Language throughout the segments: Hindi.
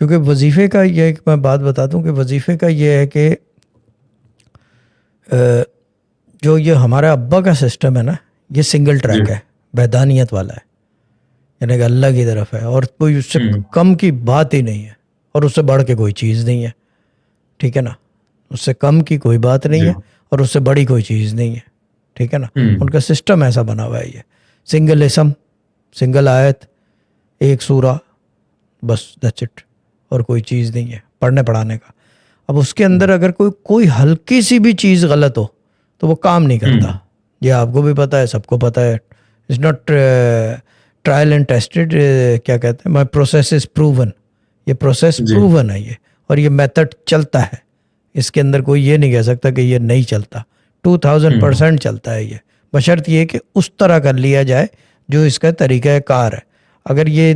क्योंकि वजीफ़े का ये एक मैं बात बताता हूँ कि वजीफ़े का ये है कि जो ये हमारा अब्बा का सिस्टम है ना, ये सिंगल ट्रैक है, वैदानियत वाला है, यानी कि अल्लाह की तरफ है, और कोई उससे कम की बात ही नहीं है और उससे बढ़ के कोई चीज़ नहीं है, ठीक है ना। उससे कम की कोई बात नहीं है और उससे बड़ी कोई चीज़ नहीं है, ठीक है ना। उनका सिस्टम ऐसा बना हुआ है, ये सिंगल इसम, सिंगल आयत, एक सूरा, बस दैट्स इट, और कोई चीज़ नहीं है पढ़ने पढ़ाने का। अब उसके अंदर अगर कोई हल्की सी भी चीज़ गलत हो तो वो काम नहीं करता। ये आपको भी पता है, सबको पता है। It's not trial and tested, क्या कहते हैं, माई प्रोसेस इज प्रूवन। ये प्रोसेस प्रूवन है ये, और ये मेथड चलता है। इसके अंदर कोई ये नहीं कह सकता कि ये नहीं चलता। 2000% चलता है ये, बशर्त ये कि उस तरह कर लिया जाए जो इसका तरीका कार है। अगर ये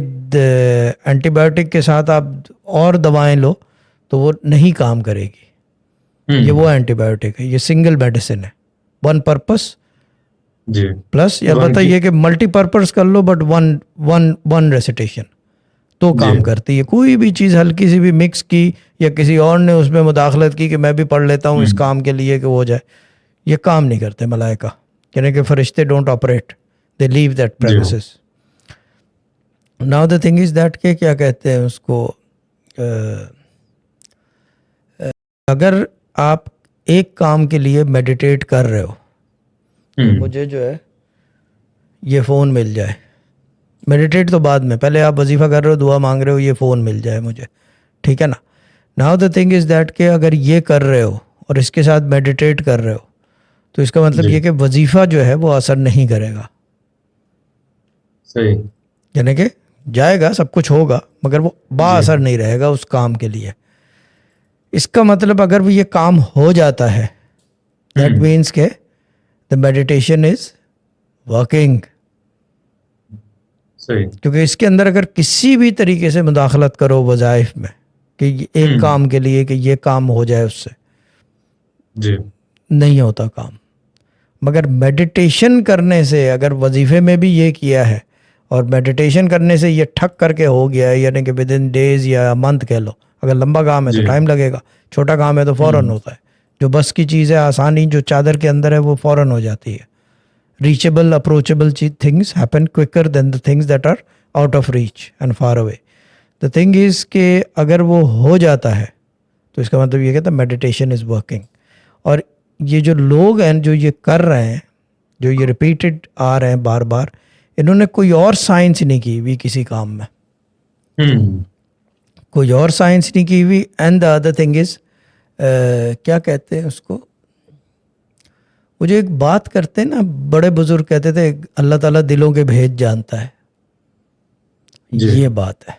एंटीबायोटिक के साथ आप और दवाएं लो तो वो नहीं काम करेगी। ये वो एंटीबायोटिक है, ये सिंगल मेडिसिन है, वन पर्पस प्लस, या बताइए कि मल्टीपर्पज़ कर लो but one one one recitation तो काम करती है। कोई भी चीज़ हल्की सी भी मिक्स की या किसी और ने उसमें मुदाखलत की कि मैं भी पढ़ लेता हूँ इस काम के लिए कि वो हो जाए, ये काम नहीं करते मलाइका, यानी कि फरिश्ते don't operate, they leave that premises. Now the thing is that के क्या कहते हैं उसको, अगर आप एक काम के लिए मेडिटेट कर रहे हो तो मुझे जो है ये फ़ोन मिल जाए, मेडिटेट तो बाद में, पहले आप वजीफ़ा कर रहे हो, दुआ मांग रहे हो, ये फ़ोन मिल जाए मुझे, ठीक है ना। Now the thing is that के अगर ये कर रहे हो और इसके साथ मेडिटेट कर रहे हो तो इसका मतलब ये कि वजीफ़ा जो है वो असर नहीं करेगा। सही, यानी कि जाएगा, सब कुछ होगा, मगर वो बाअसर नहीं रहेगा उस काम के लिए। इसका मतलब अगर वो ये काम हो जाता है, दैट मीन्स के द मेडिटेशन इज वर्किंग। सही, क्योंकि इसके अंदर अगर किसी भी तरीके से मुदाखलत करो वज़ाइफ में कि एक काम के लिए कि ये काम हो जाए, उससे नहीं होता काम। मगर मेडिटेशन करने से, अगर वजीफ़े में भी ये किया है और मेडिटेशन करने से ये ठक करके हो गया है, यानी कि विद इन डेज या मंथ कह लो, अगर लंबा काम है तो टाइम लगेगा, छोटा काम है तो फ़ौरन होता है। जो बस की चीज़ है, आसानी जो चादर के अंदर है, वो फ़ौरन हो जाती है। Reachable, approachable things happen quicker than the things that are out of reach and far away. The thing is के अगर वो हो जाता है तो इसका मतलब ये कहता है मेडिटेशन इज़ वर्किंग। और ये जो लोग हैं जो ये कर रहे हैं, जो ये रिपीटेड आ रहे हैं बार बार, इन्होंने कोई और साइंस नहीं की हुई किसी काम में, कोई और साइंस नहीं की हुई। And the other thing is, क्या कहते हैं उसको, वो जो एक बात करते हैं ना, बड़े बुजुर्ग कहते थे अल्लाह ताला दिलों के भेद जानता है, ये बात है।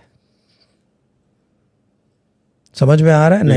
समझ में आ रहा है? नहीं।